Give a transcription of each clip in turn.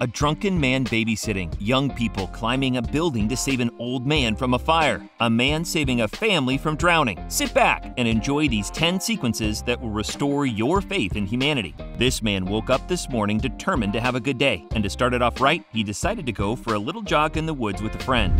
A drunken man babysitting, young people climbing a building to save an old man from a fire, a man saving a family from drowning. Sit back and enjoy these 10 sequences that will restore your faith in humanity. This man woke up this morning determined to have a good day, and to start it off right, he decided to go for a little jog in the woods with a friend.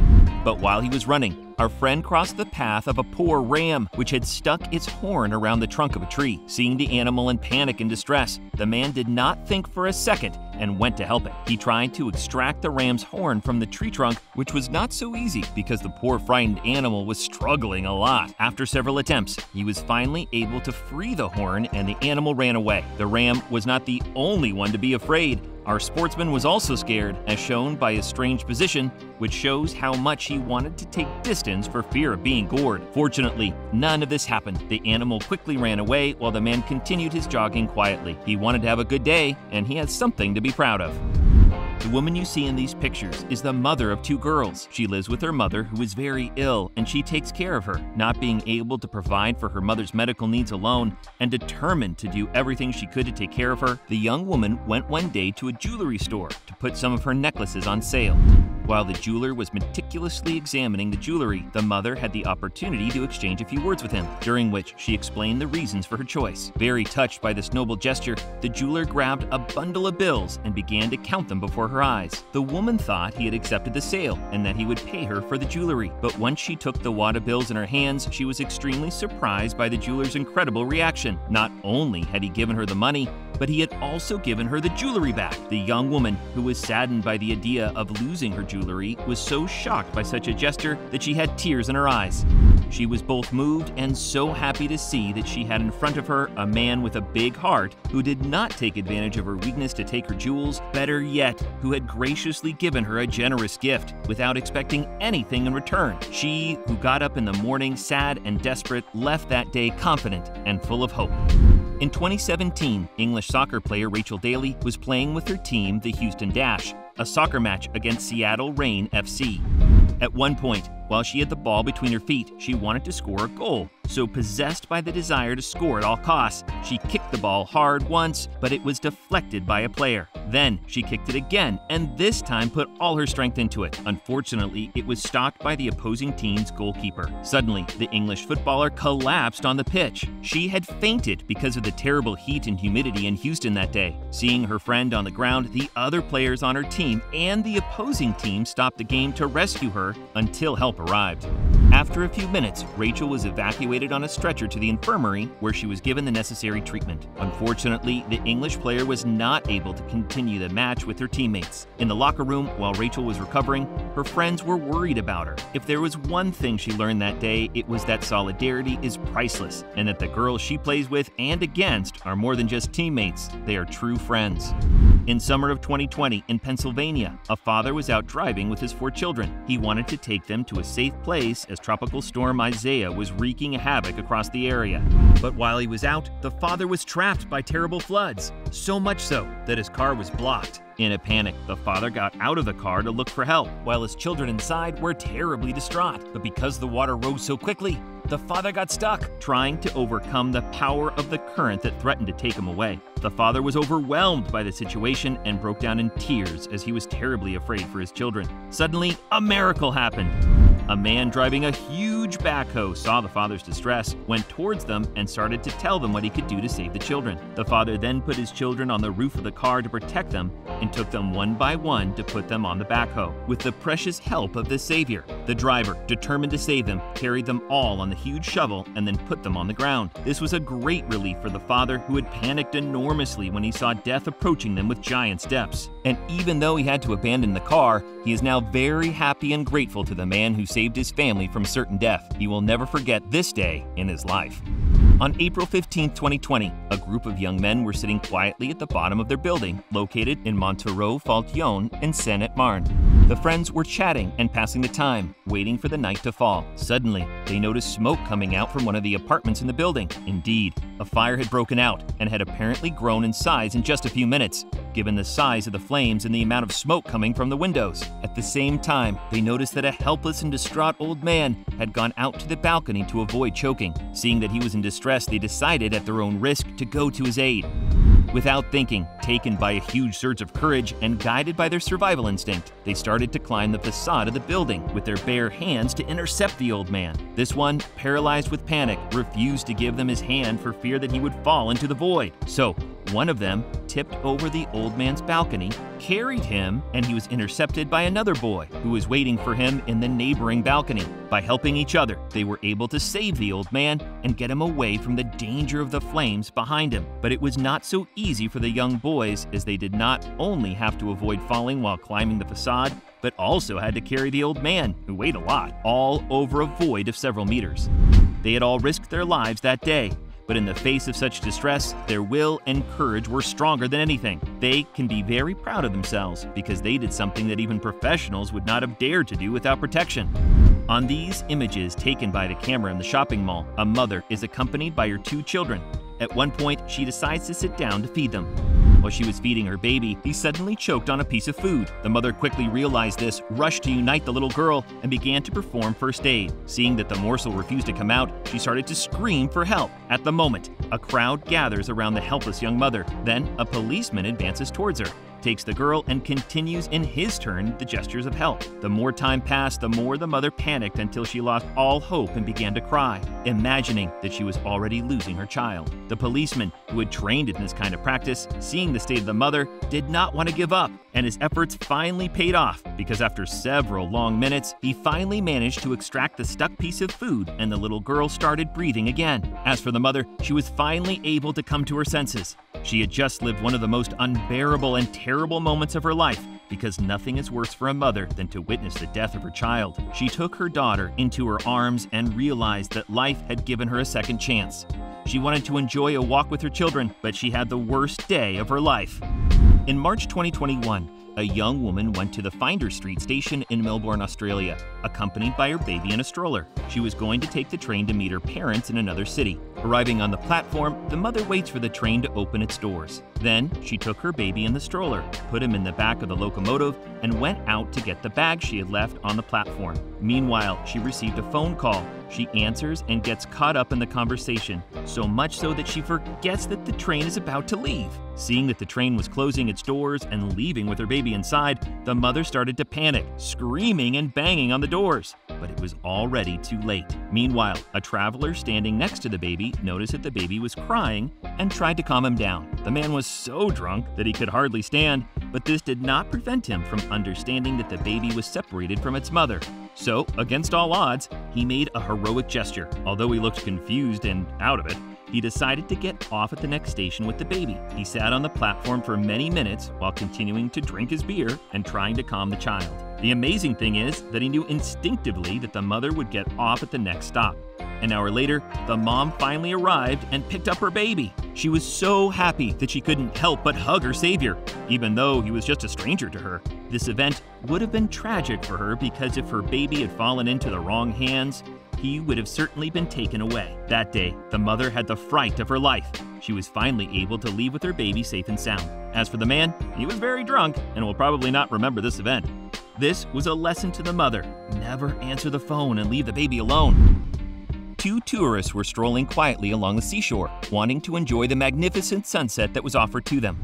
But while he was running, our friend crossed the path of a poor ram, which had stuck its horn around the trunk of a tree. Seeing the animal in panic and distress, the man did not think for a second and went to help it. He tried to extract the ram's horn from the tree trunk, which was not so easy because the poor frightened animal was struggling a lot. After several attempts, he was finally able to free the horn and the animal ran away. The ram was not the only one to be afraid. Our sportsman was also scared, as shown by his strange position, which shows how much he wanted to take distance for fear of being gored. Fortunately, none of this happened. The animal quickly ran away while the man continued his jogging quietly. He wanted to have a good day, and he has something to be proud of. The woman you see in these pictures is the mother of 2 girls. She lives with her mother, who is very ill, and she takes care of her. Not being able to provide for her mother's medical needs alone and determined to do everything she could to take care of her, the young woman went one day to a jewelry store to put some of her necklaces on sale. While the jeweler was meticulously examining the jewelry, the mother had the opportunity to exchange a few words with him, during which she explained the reasons for her choice. Very touched by this noble gesture, the jeweler grabbed a bundle of bills and began to count them before her eyes. The woman thought he had accepted the sale and that he would pay her for the jewelry. But once she took the wad of bills in her hands, she was extremely surprised by the jeweler's incredible reaction. Not only had he given her the money, but he had also given her the jewelry back. The young woman, who was saddened by the idea of losing her jewelry, was so shocked by such a gesture that she had tears in her eyes. She was both moved and so happy to see that she had in front of her a man with a big heart who did not take advantage of her weakness to take her jewels, better yet, who had graciously given her a generous gift without expecting anything in return. She, who got up in the morning sad and desperate, left that day confident and full of hope. In 2017, English soccer player Rachel Daly was playing with her team, the Houston Dash, a soccer match against Seattle Reign FC. At one point, while she had the ball between her feet, she wanted to score a goal. So possessed by the desire to score at all costs, she kicked the ball hard once, but it was deflected by a player. Then she kicked it again, and this time put all her strength into it. Unfortunately, it was stopped by the opposing team's goalkeeper. Suddenly, the English footballer collapsed on the pitch. She had fainted because of the terrible heat and humidity in Houston that day. Seeing her friend on the ground, the other players on her team and the opposing team stopped the game to rescue her until help arrived. After a few minutes, Rachel was evacuated on a stretcher to the infirmary where she was given the necessary treatment. Unfortunately, the English player was not able to continue the match with her teammates. In the locker room, while Rachel was recovering, her friends were worried about her. If there was one thing she learned that day, it was that solidarity is priceless, and that the girls she plays with and against are more than just teammates, they are true friends. In summer of 2020, in Pennsylvania, a father was out driving with his 4 children. He wanted to take them to a safe place as Tropical Storm Isaiah was wreaking havoc across the area. But while he was out, the father was trapped by terrible floods, so much so that his car was blocked. In a panic, the father got out of the car to look for help, while his children inside were terribly distraught. But because the water rose so quickly, the father got stuck, trying to overcome the power of the current that threatened to take him away. The father was overwhelmed by the situation and broke down in tears as he was terribly afraid for his children. Suddenly, a miracle happened. A man driving a huge backhoe saw the father's distress, went towards them, and started to tell them what he could do to save the children. The father then put his children on the roof of the car to protect them and took them one by one to put them on the backhoe. With the precious help of the Savior, the driver, determined to save them, carried them all on the huge shovel and then put them on the ground. This was a great relief for the father, who had panicked enormously when he saw death approaching them with giant steps. And even though he had to abandon the car, he is now very happy and grateful to the man who saved his family from certain death. He will never forget this day in his life. On April 15, 2020, a group of young men were sitting quietly at the bottom of their building, located in Montereau-Fault-Yonne in Seine-et-Marne. The friends were chatting and passing the time, waiting for the night to fall. Suddenly, they noticed smoke coming out from one of the apartments in the building. Indeed, a fire had broken out and had apparently grown in size in just a few minutes, given the size of the flames and the amount of smoke coming from the windows. At the same time, they noticed that a helpless and distraught old man had gone out to the balcony to avoid choking. Seeing that he was in distress, they decided at their own risk to go to his aid. Without thinking, taken by a huge surge of courage and guided by their survival instinct, they started to climb the facade of the building with their bare hands to intercept the old man. This one, paralyzed with panic, refused to give them his hand for fear that he would fall into the void. So, one of them tipped over the old man's balcony, carried him, and he was intercepted by another boy who was waiting for him in the neighboring balcony. By helping each other, they were able to save the old man and get him away from the danger of the flames behind him. But it was not so easy for the young boys, as they did not only have to avoid falling while climbing the facade, but also had to carry the old man, who weighed a lot, all over a void of several meters. They had all risked their lives that day, but in the face of such distress, their will and courage were stronger than anything. They can be very proud of themselves because they did something that even professionals would not have dared to do without protection. On these images taken by the camera in the shopping mall, a mother is accompanied by her 2 children. At one point, she decides to sit down to feed them. While she was feeding her baby, he suddenly choked on a piece of food. The mother quickly realized this, rushed to unite the little girl, and began to perform first aid. Seeing that the morsel refused to come out, she started to scream for help. At the moment, a crowd gathers around the helpless young mother. Then, a policeman advances towards her, takes the girl, and continues in his turn the gestures of help. The more time passed, the more the mother panicked until she lost all hope and began to cry, imagining that she was already losing her child. The policeman, who had trained in this kind of practice, seeing the state of the mother, did not want to give up, and his efforts finally paid off because after several long minutes, he finally managed to extract the stuck piece of food and the little girl started breathing again. As for the mother, she was finally able to come to her senses. She had just lived one of the most unbearable and terrible moments of her life, because nothing is worse for a mother than to witness the death of her child. She took her daughter into her arms and realized that life had given her a second chance. She wanted to enjoy a walk with her children, but she had the worst day of her life. In March 2021, a young woman went to the Flinders Street station in Melbourne, Australia, accompanied by her baby in a stroller. She was going to take the train to meet her parents in another city. Arriving on the platform, the mother waits for the train to open its doors. Then, she took her baby in the stroller, put him in the back of the locomotive, and went out to get the bag she had left on the platform. Meanwhile, she received a phone call. She answers and gets caught up in the conversation, so much so that she forgets that the train is about to leave. Seeing that the train was closing its doors and leaving with her baby inside, the mother started to panic, screaming and banging on the doors. But it was already too late. Meanwhile, a traveler standing next to the baby noticed that the baby was crying and tried to calm him down. The man was so drunk that he could hardly stand, but this did not prevent him from understanding that the baby was separated from its mother. So, against all odds, he made a heroic gesture. Although he looked confused and out of it, he decided to get off at the next station with the baby. He sat on the platform for many minutes while continuing to drink his beer and trying to calm the child. The amazing thing is that he knew instinctively that the mother would get off at the next stop. An hour later, the mom finally arrived and picked up her baby. She was so happy that she couldn't help but hug her savior, even though he was just a stranger to her. This event would have been tragic for her because if her baby had fallen into the wrong hands, he would have certainly been taken away. That day, the mother had the fright of her life. She was finally able to leave with her baby safe and sound. As for the man, he was very drunk and will probably not remember this event. This was a lesson to the mother: never answer the phone and leave the baby alone. 2 tourists were strolling quietly along the seashore, wanting to enjoy the magnificent sunset that was offered to them,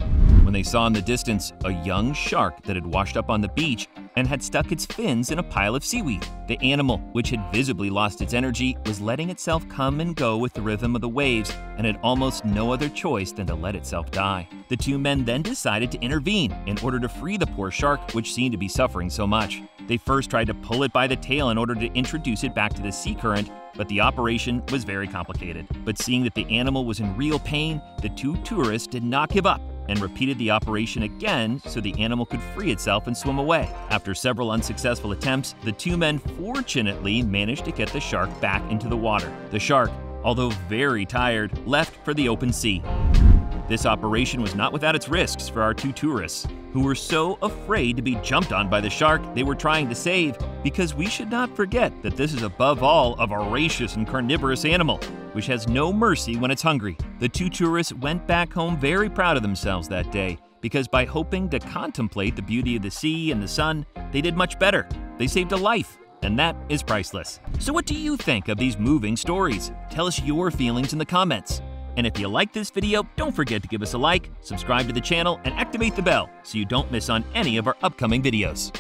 when they saw in the distance a young shark that had washed up on the beach and had stuck its fins in a pile of seaweed. The animal, which had visibly lost its energy, was letting itself come and go with the rhythm of the waves and had almost no other choice than to let itself die. The 2 men then decided to intervene in order to free the poor shark, which seemed to be suffering so much. They first tried to pull it by the tail in order to introduce it back to the sea current, but the operation was very complicated. But seeing that the animal was in real pain, the 2 tourists did not give up and repeated the operation again so the animal could free itself and swim away. After several unsuccessful attempts, the 2 men fortunately managed to get the shark back into the water. The shark, although very tired, left for the open sea. This operation was not without its risks for our 2 tourists, who were so afraid to be jumped on by the shark they were trying to save, because we should not forget that this is above all a voracious and carnivorous animal, which has no mercy when it's hungry. The 2 tourists went back home very proud of themselves that day, because by hoping to contemplate the beauty of the sea and the sun, they did much better. They saved a life, and that is priceless. So what do you think of these moving stories? Tell us your feelings in the comments. And if you like this video, don't forget to give us a like, subscribe to the channel, and activate the bell so you don't miss on any of our upcoming videos.